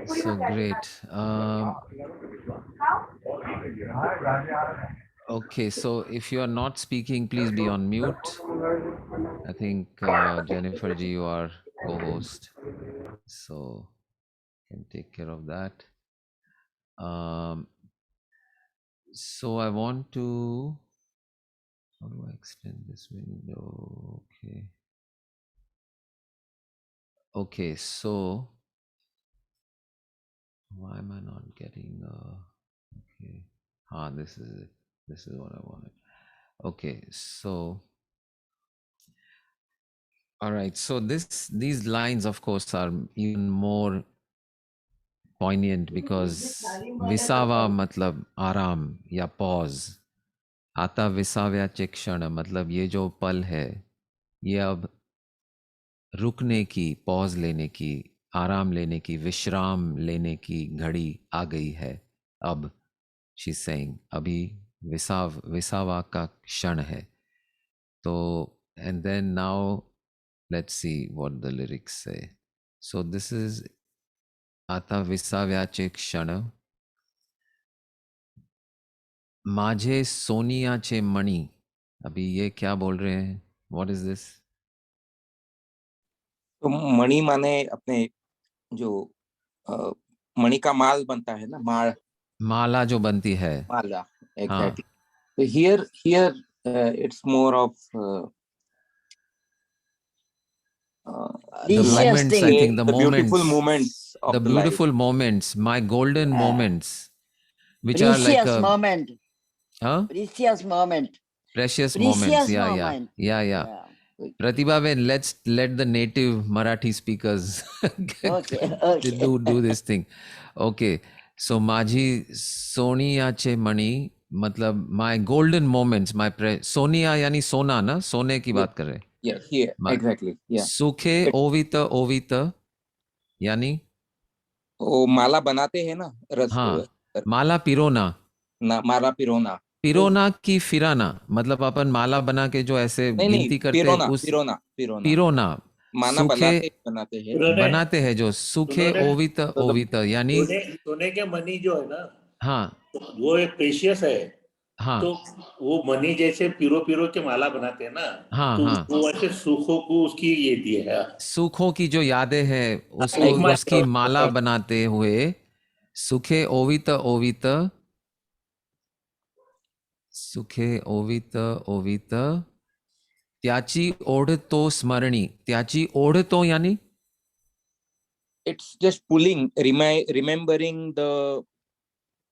So great. Okay, so if you are not speaking, please be on mute. I think Jennifer ji, you are co-host, so can take care of that. So I want to. How do I extend this window? Okay. Okay, so why am I not getting? Okay. This is it. This is what I wanted. Okay, so all right. So these lines, of course, are even more poignant because विसावा मतलब आराम या pause. आता विसाव्या क्षण मतलब ये जो पल है ये अब रुकने की, पॉज लेने की, आराम लेने की, विश्राम लेने की घड़ी आ गई है अब. शी सेइंग अभी विसावा का क्षण है. तो and then now let's see what the lyrics say. So this is आता विसाव्याचे क्षण माझे सोनियाचे मणि. अभी ये क्या बोल रहे हैं? What is this? तो मणि माने अपने जो मणि का माल बनता है ना, माला जो बनती है. माला, एग्जैक्टली. तो here it's more of the moments, I think the beautiful moments of the the beautiful life. moments, my golden moments, which are like a moment. Precious moment. Precious Precious moments. moment. Yeah. Pratibha, let's let the native Marathi speakers Okay. do this thing. Okay. So माझी सोनियाचे मणि मतलब my golden moments, my Sonia यानी सोना ना, सोने की बात कर रहे हैं. Yes, here, exactly. Yeah. सुखे ओवित यानी वो माला बनाते हैं ना, रस. हाँ, माला पिरोना. माला पिरोना. पिरोना की फिराना मतलब अपन माला बना के जो ऐसे गिनती करते हैं उस पिरोना. माना बनाते हैं जो सूखे ओवित यानी सोने के मनी जो है ना, हाँ, वो एक प्रेशियस है. हाँ, तो वो मनी जैसे पिरो के माला बनाते हैं ना, हाँ, तो हाँ, वो ऐसे सूखों को उसकी ये दी है, सूखों की जो यादें हैं उसको उसकी माला बनाते हुए सुखे ओवित सुखे ओवित त्याची ओढतो स्मरणी. त्याची ओढतो यानी it's just pulling, remembering the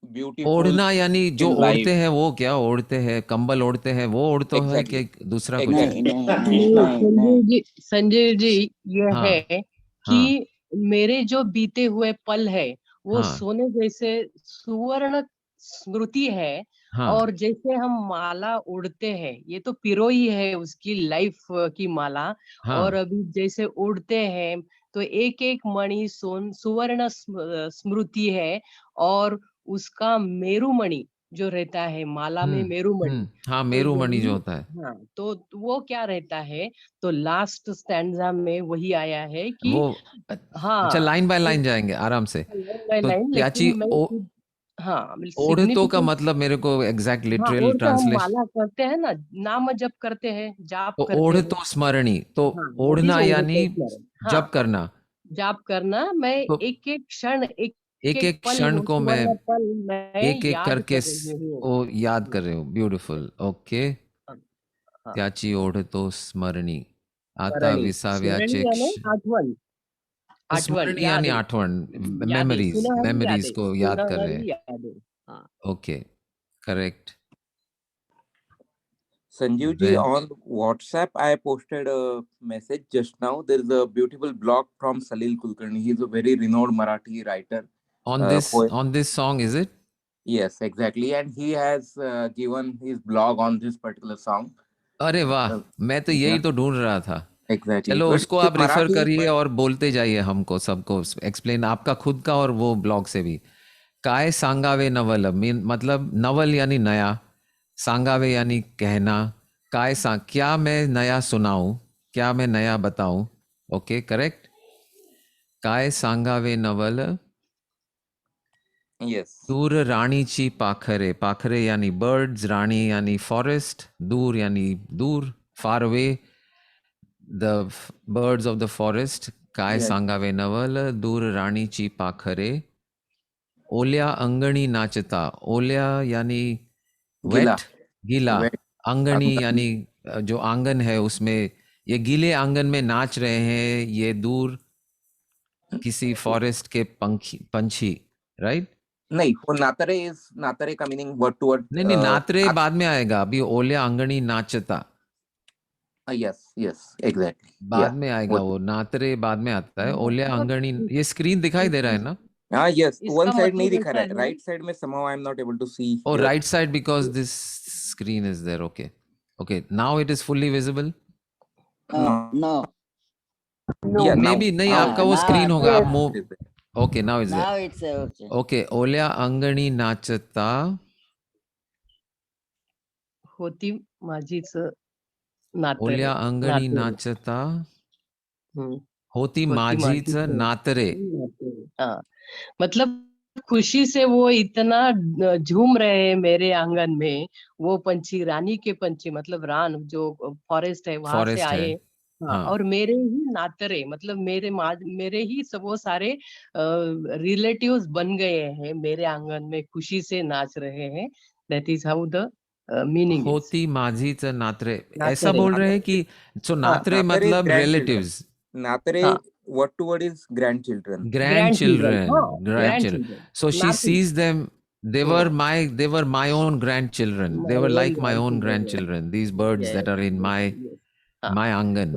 beautiful. ओढ़ना यानी जो ओढ़ते हैं वो क्या ओढ़ते हैं? कंबल ओढ़ते हैं वो ओढ़ते है कि दूसरा कुछ? संजय जी ये है कि मेरे जो बीते हुए पल है वो सोने जैसे सुवर्ण स्मृति है. और जैसे हम माला उड़ते हैं, ये तो पिरोई है उसकी लाइफ की माला. और अभी जैसे उड़ते हैं तो एक एक मणि सुवर्ण स्मृति है. और उसका मेरुमणि जो रहता है माला में, मेरुमणि. हाँ, मेरुमणि जो होता है. हाँ, तो वो क्या रहता है? तो लास्ट स्टैंजा में वही आया है कि वो अच्छा लाइन बाय लाइन जाएंगे आराम से. तो त्याची ओढ़तो का मतलब मेरे को एग्जैक्ट लिटरल ट्रांसलेशन. माला करते हैं ना, नाम जप करते हैं, जाप तो करते हैं. ओढ़तो स्मरणी तो ओढ़ना यानी जप करना. जाप करना. मैं एक एक क्षण एक क्षण को मैं एक करके वो याद कर रहे हूँ. ब्यूटीफुल. ओके. त्याची ओढतो स्मरणी आता विसाव्याचे स्मरणी यानी आठवण, मेमोरीज को याद कर रहे हैं. Okay, correct. Sanjeev ji, on WhatsApp, I posted a message just now. There is a beautiful blog from Salil Kulkarni. He is a very renowned Marathi writer. On this song, is it? Yes, exactly. And he has given his blog on this particular song. अरे वाह, मैं तो यही तो ढूंढ रहा था. Exactly. चलो उसको आप रेफर करिए और बोलते जाइए हमको सबको एक्सप्लेन आपका खुद का और वो ब्लॉग से भी. काय सांगावे नवल मतलब नवल यानी नया, सांगावे यानी कहना. क्या मैं नया सुनाऊं, क्या मैं नया बताऊं. Okay, correct. काय सांगावे नवल, Yes. दूर राणीची पाखरे. पाखरे यानी birds, राणी यानी forest, दूर यानी दूर, far away, the birds of the forest. काय Yes. सांगावे नवल, दूर राणीची पाखरे. ओल्या अंगणी नाचता. ओल्या यानी गीला. wet, गीला. Wet. अंगणी अंगन. यानी जो आंगन है उसमें, ये गीले आंगन में नाच रहे हैं ये दूर किसी फॉरेस्ट के पंछी, राइट? नहीं, वो नातरे का मीनिंग वर्ड टू वर्ड. नहीं, नातरे बाद में आएगा, अभी ओल्या अंगणी नाचता यस एग्जैक्टली बाद में आएगा, वो नातरे बाद में आता है, ओल्या अंगणी. ये स्क्रीन दिखाई दे रहा है ना? हाँ, यस. वन इसका साइड नहीं मतलब दिखा रहा है, ऐसा है, राइट साइड में somehow I am not able to see. Oh, your- right side, because this screen is there. Okay, now it is fully visible. No. Yeah, now. Maybe नहीं, हाँ, आपका वो now स्क्रीन होगा, आप appears. Move. Okay, now it's there. Now it's okay. Okay, ओल्या अंगणी नाचता. होती माझीच नातरे. ओल्या अंगणी नातरे. नाचता. हम्म. होती होती माझीच माझीच नातरे. हाँ, मतलब खुशी से वो इतना झूम रहे हैं मेरे आंगन में. वो पंछी, रानी के पंछी, मतलब रान जो फॉरेस्ट है वहां से फॉरेस्ट है. आए. हाँ, हाँ. और मेरे ही नातरे, मतलब मेरे ही सब वो सारे रिलेटिव्स बन गए हैं मेरे आंगन में, खुशी से नाच रहे हैं. That is how the meaning is. होती माझीच नातरे. नातरे. ऐसा बोल रहे हैं कि सो नातरे नातरे मतलब grandchildren. रिलेटिव्स, नातरे हाँ. word to word is grandchildren. grandchildren. हाँ, grandchildren. So she Nothing. sees them. They were my own grandchildren. They My were own like my own grandchildren, grandchildren. These birds Yes, that are in my yes. हाँ. my angan,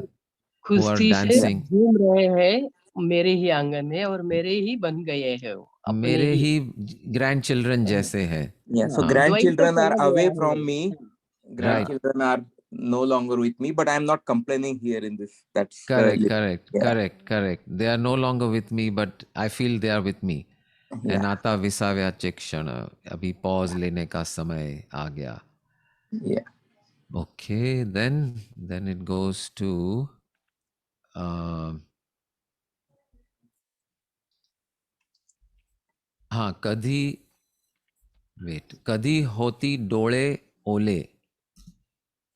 who are खुशी से dancing. झूम रहे हैं मेरे ही आंगन में, और मेरे ही बन गए हैं वो, अपने मेरे ही. ही grandchildren जैसे हैं. Yeah, so हाँ. grandchildren द्वैत are चला away गया from है. me. Right. Grandchildren are no longer with me, but I am not complaining here in this. That's Correct, yeah. correct. They are no longer with me, but I feel they are with me. Yeah. And आता विसाव्याचे क्षण, अभी pause लेने का समय आ गया. Yeah. Okay, then it goes to हाँ, कधी होती डोळे ओले.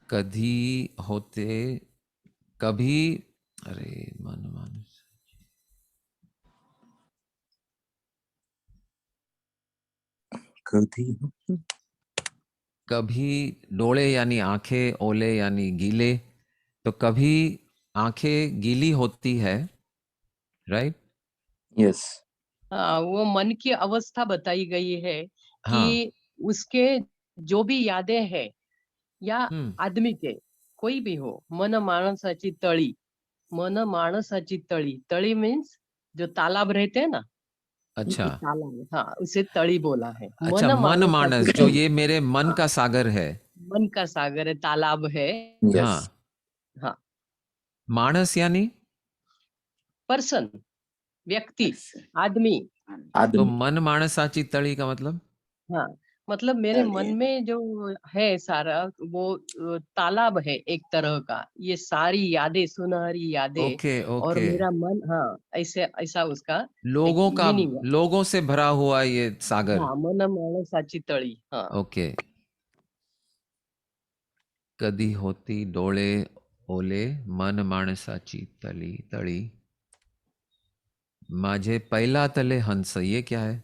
कधी होते, कभी, अरे मन कभी डोळे यानी आंखें, ओले यानी गीले. तो कभी आंखें गीली होती है, राइट? Yes. हाँ, वो मन की अवस्था बताई गई है कि हाँ. उसके जो भी यादें हैं, या हम्म. आदमी के कोई भी हो, मन माणसाची तळी. मन माणसाची तळी. तळी मीन्स जो तालाब रहते हैं ना. अच्छा. तालाब, हाँ, उसे तळी बोला है. अच्छा, मन मानस, जो ये मेरे मन का सागर है. मन का सागर है, तालाब है. Yes. हाँ. हाँ. मानस यानी पर्सन, व्यक्ति, आदमी. तो मन मानसाची तळी का मतलब? हाँ, मतलब मेरे मन में जो है सारा, वो तालाब है एक तरह का. ये सारी यादें, सुनहरी यादें. ओके. और मेरा मन, हाँ, ऐसा उसका लोगों का, meaning है. लोगों से भरा हुआ ये सागर. हाँ, मन माणसाची तळी. हाँ. ओके. कधी होती डोळे ओले, मन माणसाची तळी. माझे पहिला तले हंस, ये क्या है?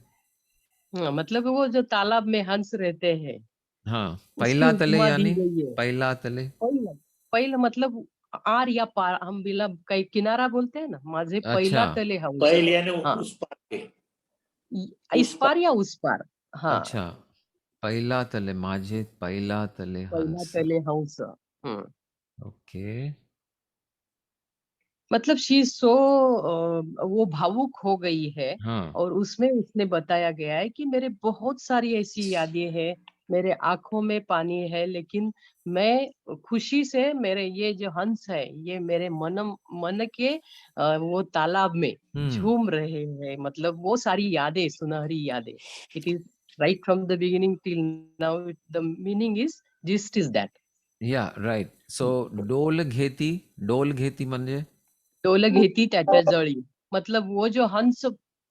हाँ, मतलब वो जो तालाब में हंस रहते हैं. हाँ, उसकी पहिला तले उपमा दी यानी गई है. पहिला तले. पहिला मतलब आर या पार, हम बिला काही किनारा बोलते हैं ना. माझे अच्छा. पहिला तले हंस. पहले यानी हाँ. उस पार के. इस पार या उस पार. हाँ. अच्छा, पहिला तले, माझे पहिला तले पहिला हंस. तले हंस. ओके. मतलब शी सो वो भावुक हो गई है. हाँ. और उसमें उसने बताया गया है कि मेरे बहुत सारी ऐसी यादें हैं, मेरे आंखों में पानी है, लेकिन मैं खुशी से, मेरे ये जो हंस है, ये मेरे मन के वो तालाब में झूम रहे हैं. मतलब वो सारी यादें, सुनहरी यादें. It is right from the beginning till now. The meaning is gist is that. या राईट. सो डोल घेती म्हणजे डोल घेती त्याच्या जळी. मतलब वो जो हंस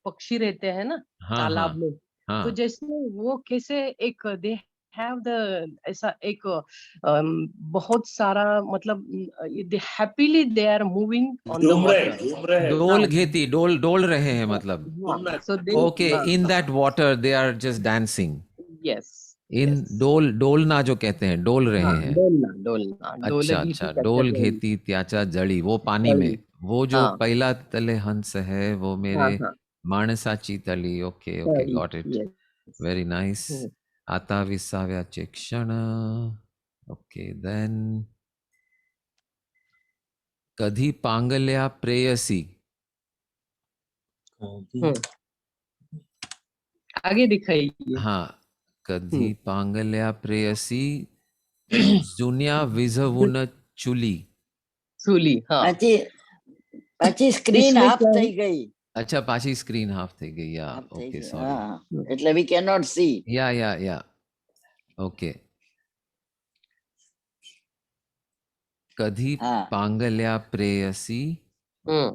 पक्षी रहते हैं ना हाँ तालाब में, तो हाँ जैसे वो कैसे एक दे हैव द ऐसा एक बहुत सारा मतलब they happily they are moving on the घूम वाटर। रहे हैं डोल घेती डोल डोल रहे हैं मतलब घूमना। So they okay in that water they are just dancing yes in डोलना जो कहते हैं डोल रहे हैं डोलना डोल अच्छा घेती अच्छा त्याच्या डोल जळी. घेती त्याच्या जळी वो पानी में जळी. वो जो हाँ पहिला तले हंस है वो मेरे हाँ माणसाची तली ओके ओके तळी. Got it Yes. Very nice hmm. आता 20व्याचे क्षण ओके देन कधी पांगल्या प्रेयसी हम्म. आगे दिखाइए. हाँ कधी हम्म. पांगल्या प्रेयसी जुन्या विझवून चुली सूली हाँ પાછી સ્ક્રીન इसमें હાફ क्या है? થઈ ગઈ. अच्छा पाછી स्क्रीन हाफ થઈ ગઈ યા હાફ થઈ ओके ગઈ. सॉरी હા એટલે વી કેનોટ સી. या ओके कधी હા पांगल्या प्रेयसी हम्म.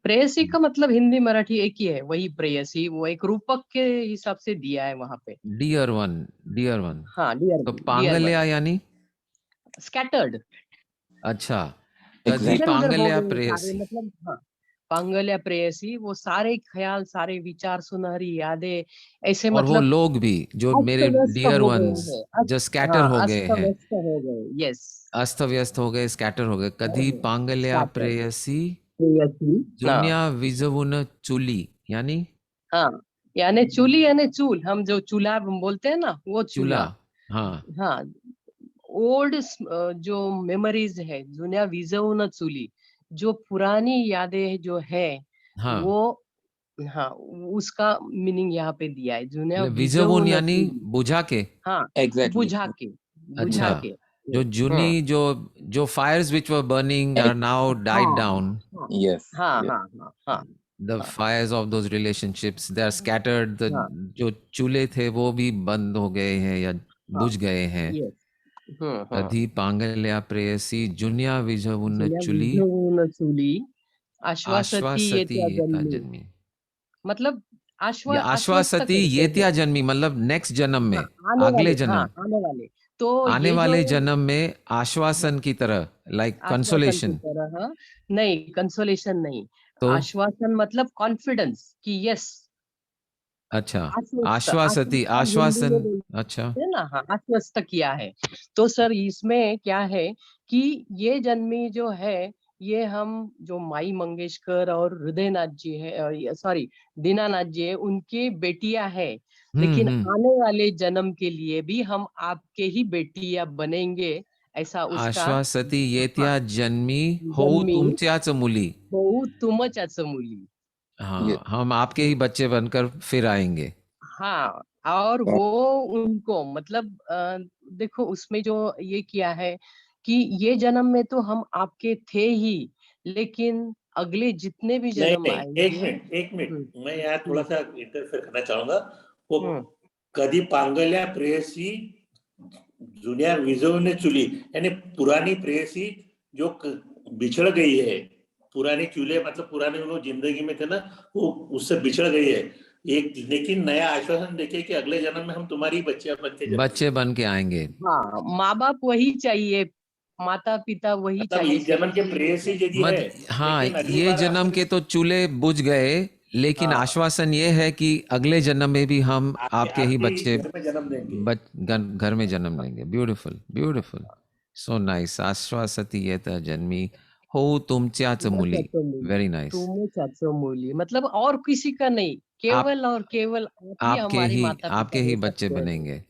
प्रेयसी का मतलब हिंदी मराठी एक ही है, वही प्रेयसी, वो एक रूपक के हिसाब से दिया है वहां पे. डियर वन हाँ डियर तो डियर पांगल्या यानी स्कैटर्ड, अच्छा कधी इधर उधर हो पांगल्या गए सारे, प्रेयसी मतलब हाँ पांगल्या प्रेयसी, वो सारे ख्याल सारे विचार सुनहरी यादें ऐसे और वो मतलब लोग भी जो अस्त मेरे व्यस्त डियर हो गए वंस हैं. जो स्कैटर हाँ हो गए अस्त हैं व्यस्त हो गए. यस अस्त व्यस्त हो गए स्कैटर हो गए कधी पांगल्या स्कैटर्ड प्रेयसी प्रेयसी. हाँ जुन्या विझवून चुली यानी हाँ यानी चूली यानी चूल, हम जो चूल्हा बोलते हैं ना वो चूल्हा चूल्हा. हाँ हाँ ओल्ड जो मेमोरीज है, जुन्या विजवून चुली, जो पुरानी यादें जो है हाँ वो, हाँ उसका मीनिंग यहाँ पे दिया है, जुन्या मतलब विझवून विजवून यानी चुली. बुझा के हाँ Exactly. बुझा अच्छा के. जो जुनी जो fires which were burning are now died down हाँ Yes. हाँ Yes. हाँ हाँ हाँ द हाँ fires of those relationships they are scattered हाँ जो चूल्हे थे वो भी बंद हो गए हैं या हाँ बुझ गए हैं यस. कधी पांगल्या प्रेयसी जुन्या विझवून जुन्या चुली विजवून चुली आश्वासती आश्वासती येत्या येता जन्मी, जन्मी मतलब या आश्वस्त आश्वासती करते येत्या हैं. जन्मी मतलब नेक्स्ट जन्म हाँ में अगले जन्म आने वाले. तो आने ये जो वाले जन्म में आश्वासन की तरह लाइक आश्वासन की कंसोलेशन तरह, नहीं कंसोलेशन नहीं, तो आश्वासन मतलब कॉन्फिडेंस कि यस, अच्छा आश्वस्त आश्वासती आश्वस्त हिंदी में आश्वासन बोलते अच्छा हैं ना, हाँ आश्वस्त किया है. तो सर इसमें क्या है कि ये जन्मी जो है, ये हम जो माई मंगेशकर और हृदयनाथ जी है, सॉरी दीनानाथ जी है, उनकी बेटियां है, लेकिन आने वाले जन्म के लिए भी हम आपके ही बेटियां बनेंगे, ऐसा उसका. आश्वासती हाँ येत्या जन्मी होऊ जन्मी तुमच्याच मुली होऊ तुमच्याच मुली. Yes. हाँ हम आपके ही बच्चे बनकर फिर आएंगे हाँ और वो उनको मतलब देखो उसमें जो ये किया है कि ये जन्म में तो हम आपके थे ही, लेकिन अगले जितने भी नहीं जन्म नहीं आएंगे. एक मिनट हम्म, मैं यहाँ थोड़ा सा इंटरफेयर करना चाहूंगा. वो हम्म. कधी पांगल्या प्रेयसी जुन्या विझवून चुली यानी पुरानी प्रेयसी जो बिछड़ गई है, पुराने चूल्हे मतलब पुराने वो जिंदगी में थे ना, वो उससे बिछड़ गई है. एक लेकिन नया आश्वासन देके कि अगले जन्म में हम तुम्हारी बच्चियां बन के बच्चे बन के आएंगे हाँ माँ बाप वही चाहिए, माता पिता वही मतलब चाहिए, इस जन्म के प्रेयसी यदि है, हाँ लेकिन अगली ये बार जन्म के तो चूल्हे बुझ गए लेकिन हाँ, आश्वासन ये है कि अगले जन्म में भी हम आपके ही बच्चे घर में जन्म देंगे. घर में जन्म लेंगे ब्यूटीफुल ब्यूटीफुल सो नाइस आश्वासती येत जन्मी हो तुमच्याच मुली वेरी नाइस तुमच्याच मुली, मतलब और किसी का नहीं, केवल और केवल आप ही हमारे माता आपके पिता ही हो बच्चे सकते हैं. बनेंगे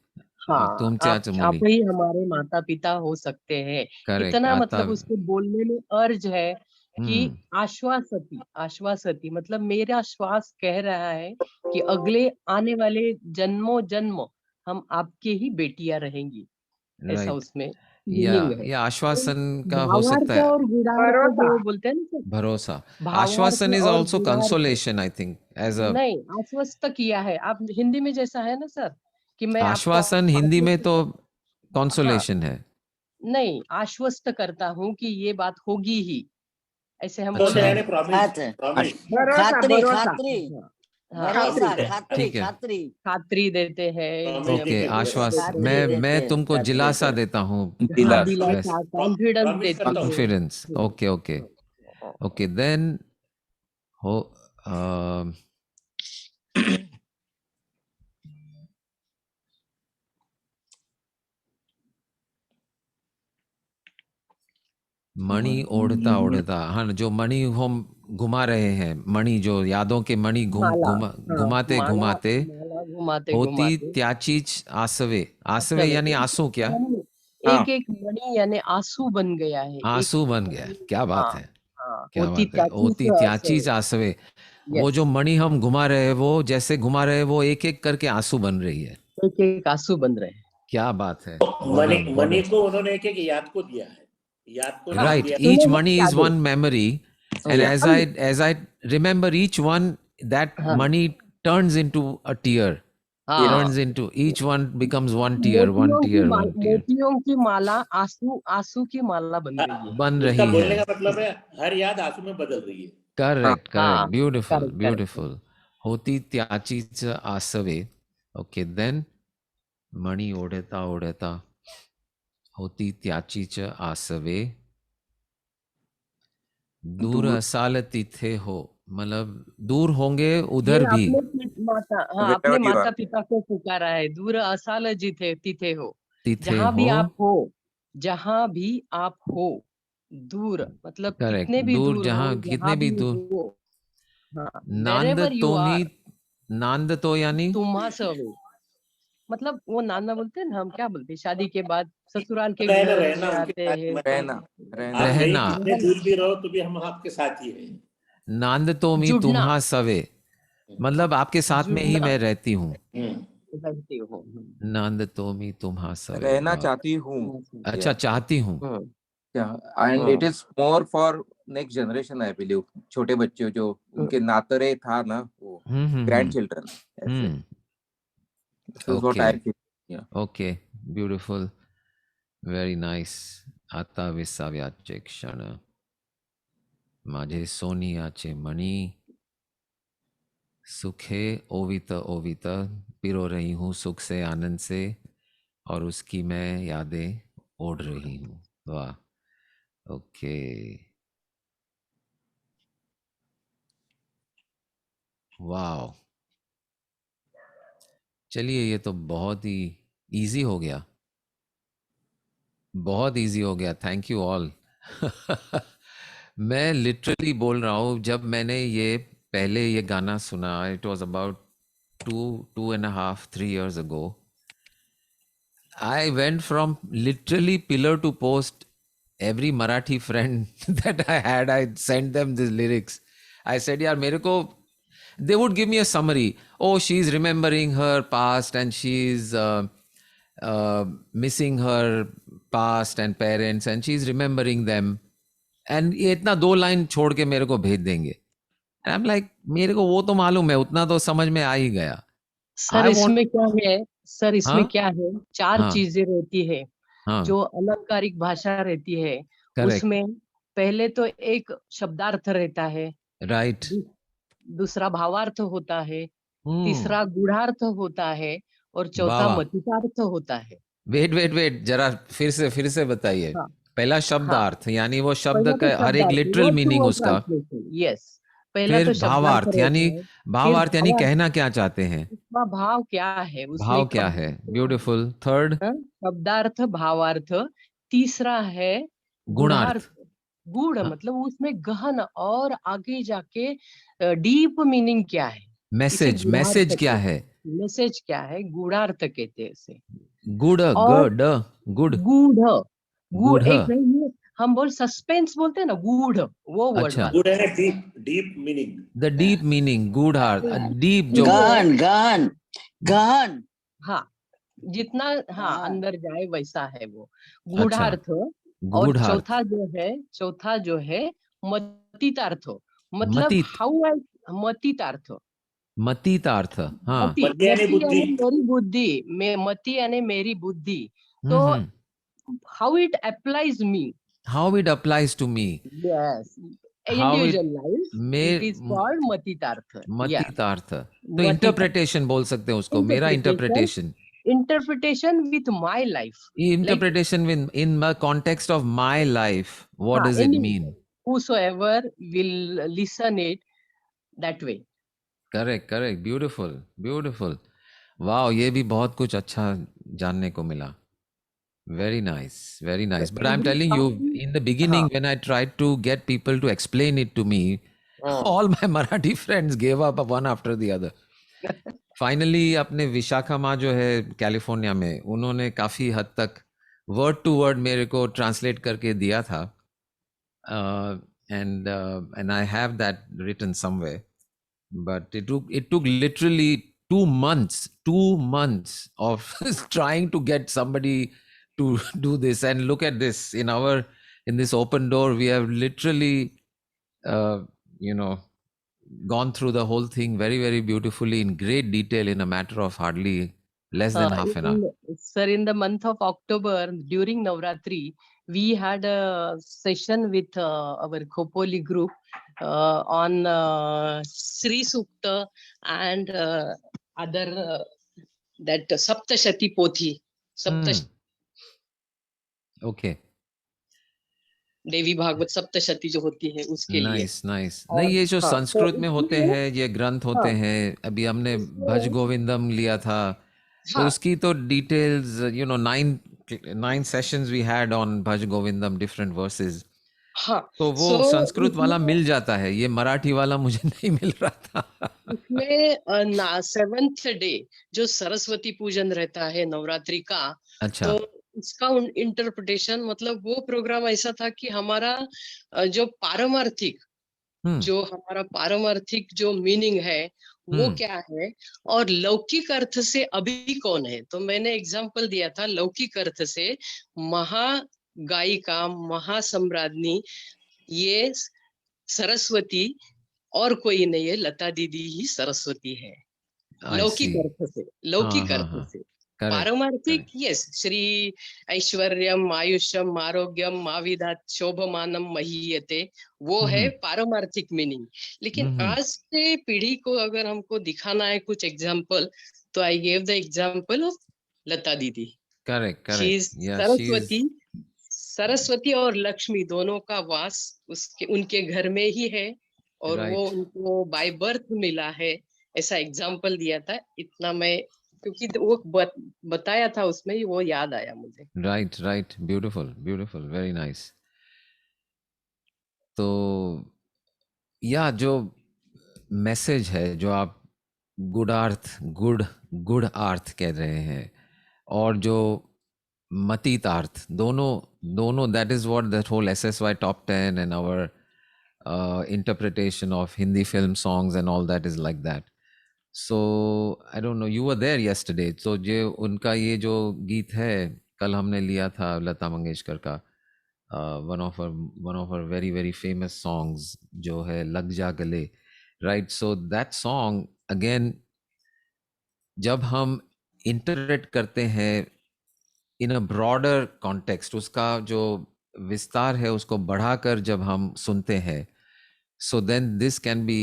हाँ तुमच्याच आप मुली ही हमारे माता पिता हो सकते हैं. करेक्ट इतना आता मतलब उसके बोलने में अर्ज है कि हम्म आश्वासती मतलब मेरा श्वास कह रहा है कि अगले आने वाले जन्मों जन्म हम आपके ही बेटियां रहेंगी, ऐसा राइट उसमें या मीनिंग है. या आश्वासन का हो सकता भावार्थ है और गुणार्थ जो बोलते हैं ना सर, भरोसा भावार्थ आश्वासन इज और ऑल्सो गुणार्थ. Consolation I think as a नहीं आश्वस्त किया है, आप हिंदी में जैसा है ना सर कि मैं आपको आश्वासन हिंदी में आश्वस्त तो हाँ कंसोलेशन है नहीं आश्वस्त करता हूँ कि ये बात होगी ही, ऐसे हम तो बोलते यानी हैं। प्रॉमिस प्रॉमिस भरोसा खात्री भरोसा खात्री हाँ, भरोसा खात्री। खात्री ठीक है। खात्री खात्री देते हैं। Promise ओके, देते हैं, आश्वास खात्री मैं देते तुमको खात्री दिलासा देते। देता हूँ। दिलासा। दिलासा, कॉन्फिडेंस Promise देते करता हूँ। हैं। Confidence. Okay okay okay, then हो मणि ओढ़ता ओढ़ता, हाँ, जो मणि हम घुमा रहे हैं, मणि जो यादों के मणि माला, घुमाते माला, घुमाते माला घुमाते होती घुमाते त्याचीच आसवे। आसवे यानी आंसू क्या? हाँ। एक एक मणि यानी आंसू बन गया है। आंसू बन गया। क्या बात है, हाँ, क्या होती बात है। होती त्याचीच आसवे। वो जो मणि हम घुमा रहे हैं, वो जैसे घुमा रहे हैं, वो एक एक करके आंसू बन रही है। एक एक आंसू बन रहे हैं। क्या बात है। मनी को उन्होंने एक एक याद को दिया है, याद को Right, दिया। each सुनो money is यादें। one memory, and Yeah. as I remember each one, that हाँ। money turns into a tear, हाँ, turns into, each one becomes one tear, one tear, one tear. मोतियों की माला, आंसू आंसू की माला बन रही है। बन उसका रही बोलने है। का मतलब है हर याद आंसू में बदल रही है। Correct, हाँ, correct, beautiful, correct, correct. beautiful. होती त्याचीच आसवे. Okay, then मणि ओढता ओढता होती त्याचीच आसवे, दूर असाल तिथे हो, मतलब दूर होंगे उधर ये भी। अपने माता, हाँ, Wherever अपने you are. माता पिता को पुकारा है। दूर असाल जिथे तिथे हो, तिथे जहाँ भी हो। आप हो, जहाँ भी आप हो, दूर मतलब करेक्ट, कितने भी दूर दूर हो, जहाँ जहाँ कितने भी दूर। हो, हाँ, नांद wherever you तो मी, are, नांद तो यानी तुम्हा सवे, मतलब वो नाना बोलते हैं ना, हम क्या बोलते हैं, शादी के बाद ससुराल के रहना, घर रहना में उनके आते साथ हैं में। तो रहना रहना आप कहीं रहना। कितने दूर भी रहो तो भी हम आपके साथ ही हैं। नांद तो मी जुड़ना, तुम्हा सवे, मतलब आपके साथ में ही जुड़ना मैं रहती हूँ। रहती हो। नांद तो मी तुम्हा सवे। रहना वाह। चाहती हूँ। अच्छा, चाहती हूँ। Yeah, and it is more for next generation, I believe. छोटे बच्चे जो उनके नातरे था ना, वो grandchildren. ऐसे. This is what I feel. Yeah. Okay, beautiful, very nice. आता विसाव्याचे क्षण, माझे सोनियाचे मणि, सुखे ओवित ओवित, पिरो रही हूँ सुख से आनंद से, और उसकी मैं यादें ओढ़ रही हूँ। वाह। ओके, वाह, चलिए, ये तो बहुत ही इजी हो गया, बहुत इजी हो गया। Thank you all. मैं लिटरली बोल रहा हूँ, जब मैंने ये पहले ये गाना सुना, it was about 2.5-3 years ago. I went from literally pillar to post. Every Marathi friend that I had, I sent them these lyrics. I said, yaar, mere ko, they would give me a summary. Oh, she's remembering her past and she's missing her past and parents and she's remembering them. And ये इतना 2 line छोड़ के मेरे को भेज देंगे. And I'm like, मेरे को वो तो मालूम है, उतना तो समझ में आ ही गया. सर इसमें क्या है, सर इसमें हाँ? क्या है, 4 हाँ। चीजें रहती है। हाँ, जो अलंकारिक भाषा रहती है, करेक्ट, उसमें पहले तो एक शब्दार्थ रहता है, राइट। दूसरा भावार्थ होता है, तीसरा गूढ़ार्थ होता है, और चौथा वाह। मतितार्थ होता है। वेट, जरा फिर से बताइए। हाँ, पहला शब्दार्थ, यानी वो शब्द पहला तो का हर एक शब्दार्थ, literal word to meaning word उसका। translation, yes। पहला फिर तो शब्दार्थ भावार्थ, रहता यानी है, भावार्थ यानी भावार्थ, कहना क्या चाहते हैं, उसका भाव क्या है, उसमें भाव क्या है। ब्यूटीफुल। थर्ड, शब्दार्थ, भावार्थ। तीसरा है गुणार्थ। गूढ़ार्थ। गूढ़ मतलब उसमें गहन और आगे जाके डीप मीनिंग क्या है, इसे मैसेज गूढ़ार्थ क्या कहते है। हैं। मैसेज क्या है, गूढ़ार्थ कहते हैं इसे। गुड, और गुड, गूढ़, गूढ़। एक नहीं, हम बोल सस्पेंस बोलते हैं ना, गूढ़, वो वर्ड अच्छा, वाला। गुड है deep deep meaning. The deep meaning, गूढ़ार्थ, डीप जो। गहन गहन गहन। हाँ, जितना, हाँ, हाँ। अंदर जाए वैसा है वो अच्छा, गूढ़ार्थ। और गूढ़ार्थ। चौथा जो है मतीतार्थ, मतलब मतीत, हाउ आई, मतीतार्थ। मतीतार्थ। हाँ। मति मति यानी मति बुद्धि। यानी मेरी बुद्धि, मति यानी मेरी बुद्धि। तो how it applies me, how it applies to me. Yes, how it individual life. It may is called Matitartha. Yeah, मतीतार्थ, तो Matitartha. इंटरप्रिटेशन बोल सकते हैं उसको, मेरा interpretation with my life. interpretation in the context of my life, what does it mean? Whosoever will listen it that way. Correct, beautiful. Wow, ये भी बहुत कुछ अच्छा जानने को मिला. Very nice. But I'm telling you, in the beginning, when I tried to get people to explain it to me, all my Marathi friends gave up one after the other. Finally, अपने विशाखा माँ जो है California में, उन्होंने काफी हद तक word to word मेरे को ट्रांसलेट करके दिया था. And I have that written somewhere. But it took literally 2 months of trying to get somebody to do this. And look at this, in this open door, we have literally gone through the whole thing very, very beautifully in great detail in a matter of hardly less than half an hour. Sir, in the month of October, during Navratri, we had a session with our Khopoli group on Sri Sukta and other that Saptashati Pothi. Okay. देवी भागवत सप्तशती जो होती है उसके लिए. Nice. नहीं, ये जो संस्कृत में होते हैं, ये ग्रंथ होते हैं. अभी हमने भज गोविंदम लिया था, तो उसकी तो details, 9 sessions we had on Bhaj Govindam, different versus. तो वो संस्कृत वाला मिल जाता है, ये मराठी वाला मुझे नहीं मिल रहा था. इसमें 7th डे जो सरस्वती पूजन रहता है नवरात्रि का. अच्छा. तो इसका इंटरप्रिटेशन, मतलब वो प्रोग्राम ऐसा था कि हमारा जो पारमार्थिक जो मीनिंग है वो क्या है और लौकिक अर्थ से अभी कौन है. तो मैंने एग्जांपल दिया था, लौकिक अर्थ से महागायिका, महासम्राज्ञी ये सरस्वती और कोई नहीं है, लता दीदी ही सरस्वती है. लौकिक अर्थ से. पारमार्थिक, यस, श्री ऐश्वर्यम आयुष्यम आरोग्यम आविदात शोभमानम महीयते, वो है पारमार्थिक मीनिंग. लेकिन आज से पीढ़ी को अगर हमको दिखाना है कुछ एग्जाम्पल, तो I gave the example of Lata दीदी. करेक्ट. सरस्वती और लक्ष्मी दोनों का वास उनके घर में ही है, और वो उनको बाय बर्थ मिला है, ऐसा एग्जाम्पल दिया था. इतना मैं, क्योंकि वो बताया था उसमें ही, वो याद आया मुझे. राइट. Beautiful, very nice. तो या जो मैसेज है, जो आप गुड अर्थ कह रहे हैं, और जो मतीतार्थ, दोनों that is what that whole SSY Top 10 and our interpretation of Hindi film songs and all that is like that. So I don't know, you were there yesterday. So जो उनका ये जो गीत है, कल हमने लिया था लता मंगेशकर का, one of her very, very famous songs जो है लग जा गले, right? So that song again, जब हम इंटरप्रेट करते हैं in a broader context, उसका जो विस्तार है उसको बढ़ाकर जब हम सुनते हैं, so then this can be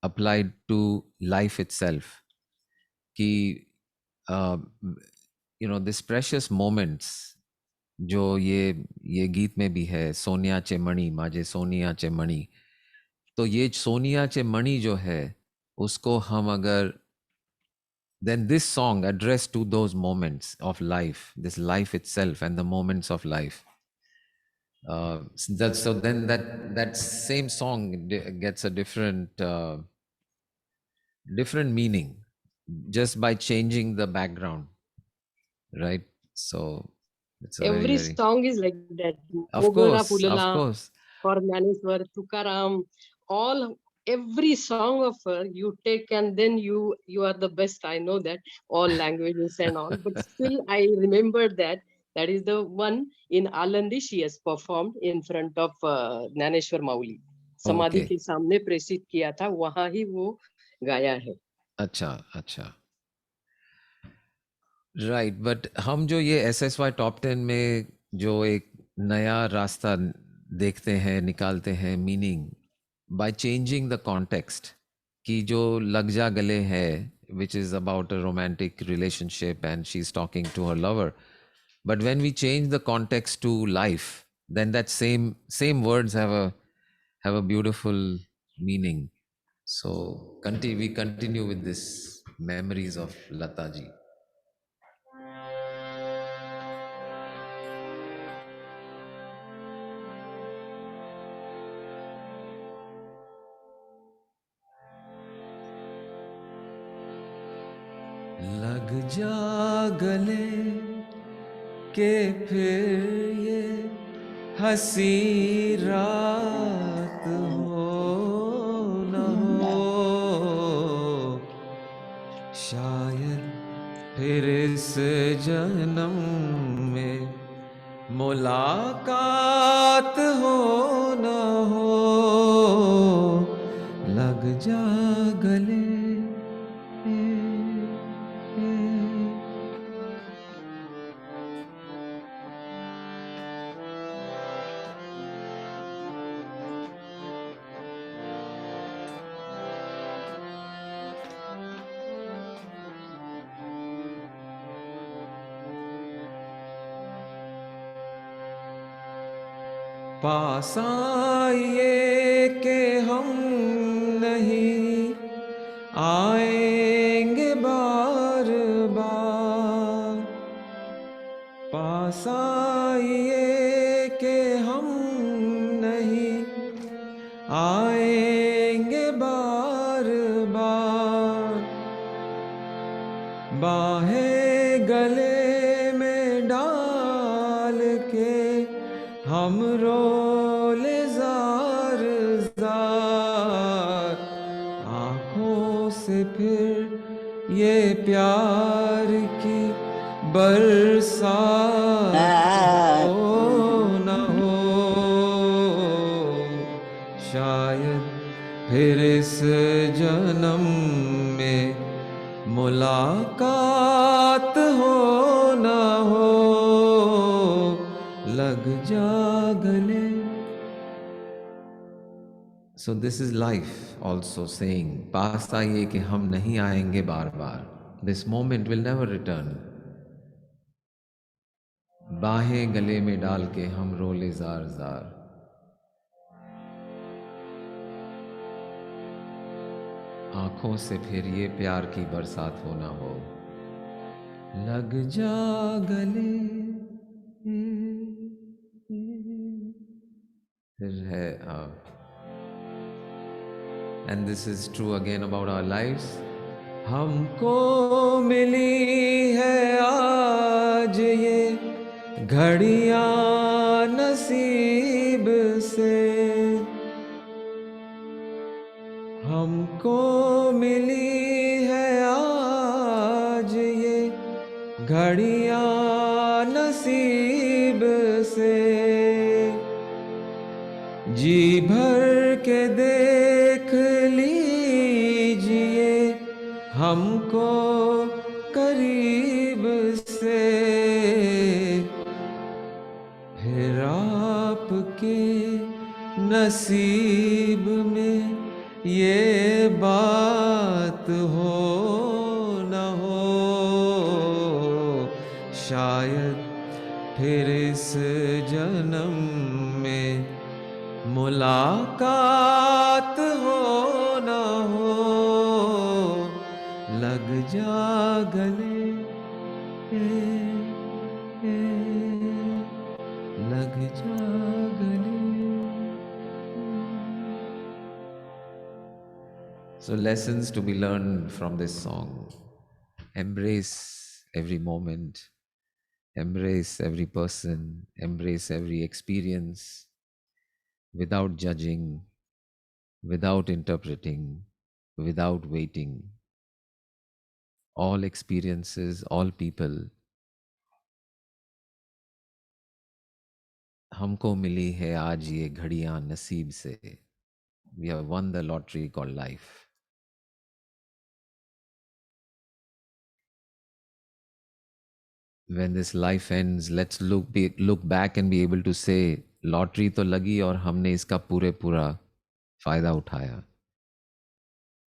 applied to life itself. कि this precious moments जो ये गीत में भी है, सोनिया चे मणि माजे सोनिया चे मणि, तो ये सोनिया चे मणि जो है उसको हम अगर, then this song addressed to those moments of life, this life itself and the moments of life. Then that same song gets a different meaning just by changing the background, right? So it's every song is like that. Of course. For Gyaneshwar, Tukaram, every song of her you take, and then you are the best. I know that, all languages and all, but still I remember that is the one in Alandi she has performed in front of Gyaneshwar Mauli. समाधि के सामने प्रेषित किया था, वहां ही वो गाया है. अच्छा. राइट. बट हम जो ये SSY Top 10 में जो एक नया रास्ता देखते हैं, निकालते हैं meaning, by changing the context, कि जो लग जा गले है, which is about a romantic relationship and she's talking to her lover. But when we change the context to life, then that same words have a beautiful meaning. So we continue with this memories of Lata ji. लग जा गले के फिर ये हंसी रात हो न हो, शायद फिर इस जन्म में मुलाकात हो न हो, लग जा गले। पास आइए कि हम नहीं आएंगे बार बार, पास आइए कि हम नहीं आएंगे बार बार, बाहें गले में डाल के हम रोले जार जार, आँखों से फिर ये प्यार की बरसात हो न हो, शायद फिर इस जन्म में मुलाकात हो न हो, लग जा गले. So this is life also saying, पास आइए कि हम नहीं आएंगे बार बार. This moment will never return. बाहें गले में डाल के हम रोले जार जार. आंखों से फिर ये प्यार की बरसात हो ना हो, लग जा गले. फिर है and this is true again about our lives. हमको मिली है आज ये घड़ियां नसीब से, हमको मिली है आज ये घड़ियां नसीब से, जी भर के देख लीजिए हमको करीब से, फिर आपके नसीब में ये बात हो न हो, शायद फिर इस जन्म में मुलाकात हो न हो, लग जा गले. लग जा गले. So lessons to be learned from this song. Embrace every moment, embrace every person, embrace every experience, without judging, without interpreting, without waiting. All experiences, all people. हमको मिली है आज ये घड़ियां नसीब से. We have won the lottery called life. When this life ends, let's look back and be able to say, lottery तो लगी और हमने इसका पूरा फायदा उठाया,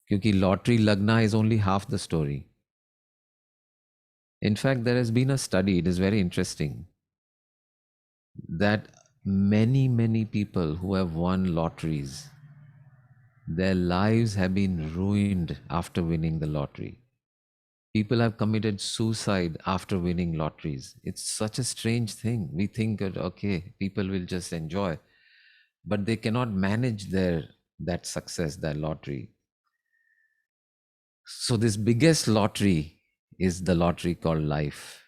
क्योंकि लॉटरी लगना is only half the story. In fact, there has been a study, it is very interesting, that many people who have won lotteries, their lives have been ruined after winning the lottery. People have committed suicide after winning lotteries. It's such a strange thing. We think that, okay, people will just enjoy, but they cannot manage that success, that lottery. So this biggest lottery is the lottery called life,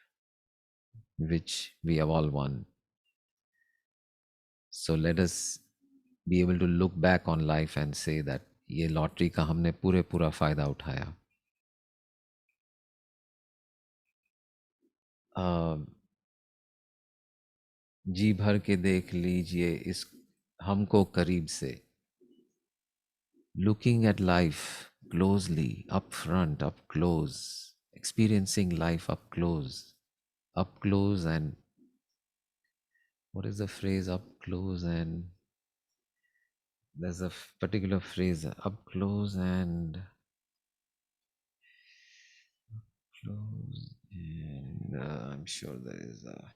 which we have all won. So let us be able to look back on life and say that ये lottery का हमने पूरा फायदा उठाया. जी भर के देख लीजिए इस हमको करीब से. Looking at life closely, up front, up close, experiencing life up close, and what is the phrase, up close, and there's a particular phrase, up close and close, and I'm sure there is a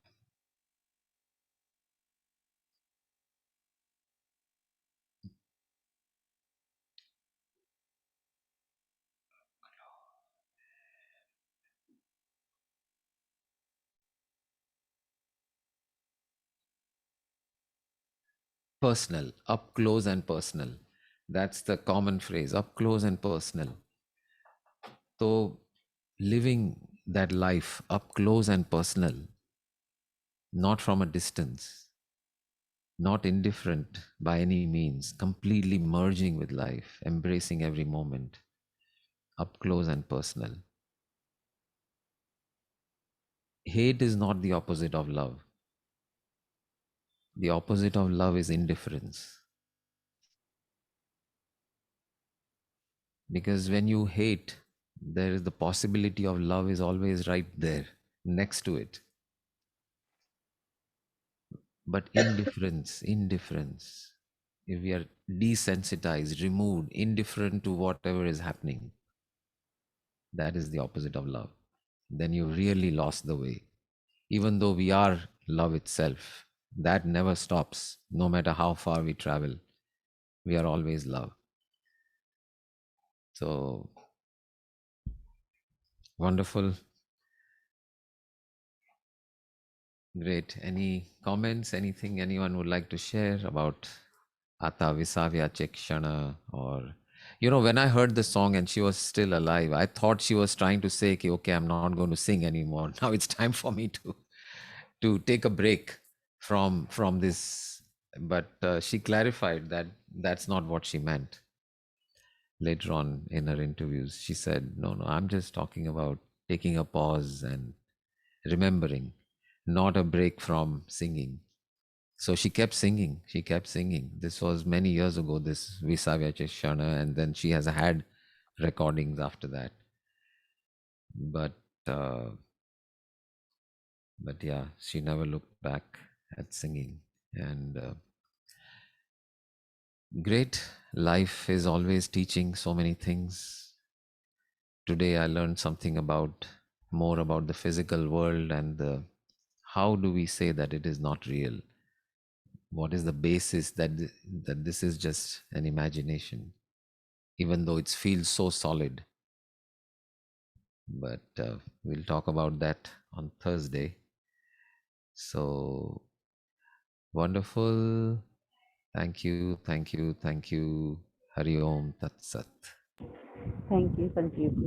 personal, up close and personal. That's the common phrase, up close and personal. So living that life up close and personal, not from a distance, not indifferent by any means, completely merging with life, embracing every moment, up close and personal. Hate is not the opposite of love. The opposite of love is indifference. Because when you hate, there is the possibility of love is always right there, next to it. But indifference, if we are desensitized, removed, indifferent to whatever is happening, that is the opposite of love. Then you really lost the way. Even though we are love itself, that never stops. No matter how far we travel, we are always love. So wonderful. Great. Any comments, anything anyone would like to share about Ata Visavya Chekshana? Or, when I heard the song and she was still alive, I thought she was trying to say, okay, I'm not going to sing anymore. Now it's time for me to take a break from this. But she clarified that that's not what she meant. Later on in her interviews, she said, no, I'm just talking about taking a pause and remembering, not a break from singing. So she kept singing. This was many years ago, this Visavya Cheshana, and then she has had recordings after that. But yeah, she never looked back at singing. And great. Life is always teaching so many things. Today I learned something more about the physical world and how do we say that it is not real? What is the basis that this is just an imagination, even though it feels so solid? But we'll talk about that on Thursday. So wonderful. Thank you. Hari Om Tat Sat. Thank you, Sanjeev.